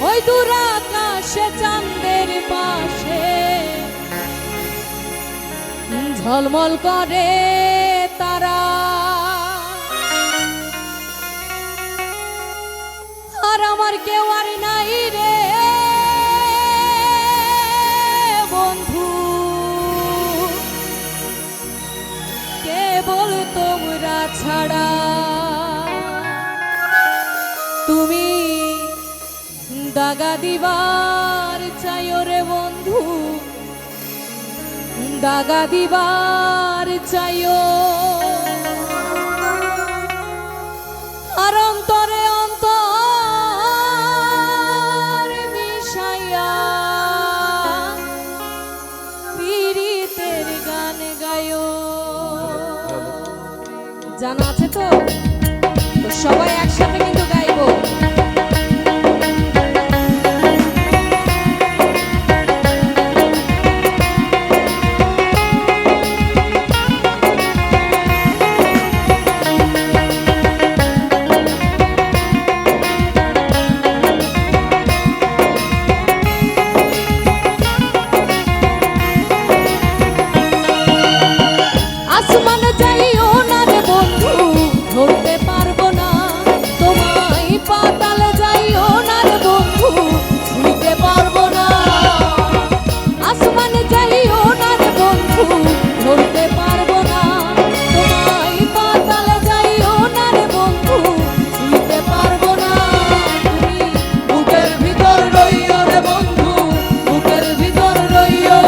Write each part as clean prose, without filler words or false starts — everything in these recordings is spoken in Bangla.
ওই দূর আকাশে চাঁদের পাশে ঝলমল করে তারা, আর আমার কেউ আর নাই রে বন্ধু, কেবল তোমরা ছাড়া। তুমি দাগা দিবার চাইও রে বন্ধু, দাগা দিবার চাইও, আর অন্তরে অন্তর মিশাইয়া পীড়িতের গান গায়ো। জানা আছে তো? তো সবাই একসাথে কিন্তু গাইবো। আসমানে যাইও না রে বন্ধু, ধরতে পারবো না তোমায়। পাতালে যাইও না রে বন্ধু, ছুঁইতে পারবো না। আসমানে যাইও না রে বন্ধু, ধরতে পারবো না তোমায়। পাতালে যাইও না রে বন্ধু, ছুঁইতে পারবো না। তুমি বুকের ভিতর রইও রে বন্ধু, বুকের ভিতর রইও,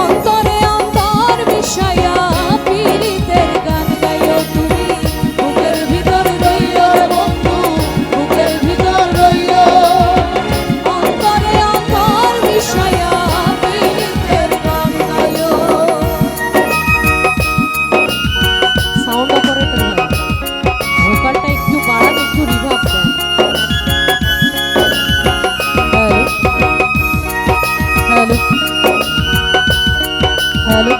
অন্তরে অন্তর মিশাইয়া পীড়িতের গান গাইও। তুমি বুকের ভিতর রইও রে বন্ধু, বুকের ভিতর রইও, অন্তরে অন্তর মিশাইয়া পীড়িতের গান গাইও। সাউন্ড অপারেটর ভাই, ভোকালটা একটু বাড়ান, একটু রিভার্ব দেন। Hello hello hello.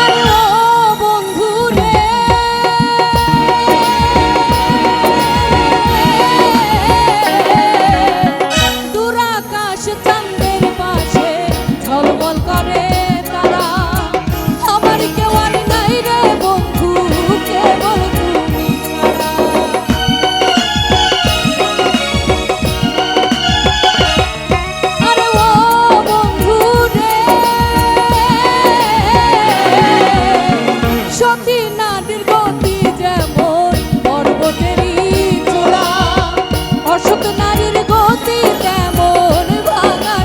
আরে ও বন্ধু রে, দূর আকাশ চাঁদের পাশে ঝলমল করে তারা, আমার কেউ আর নাই রে বন্ধু, কেবল তুমি ছাড়া। আরে ও বন্ধু রে, সতী নারীর গতি যেমন পর্বতেরই চূড়া, অসৎ নারীর গতি তেমন ভাঙা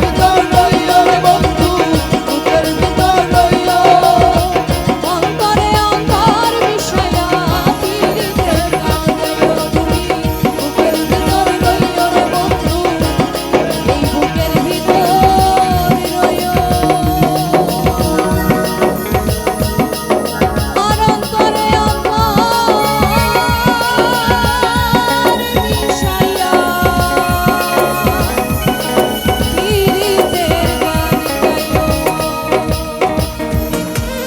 জন্য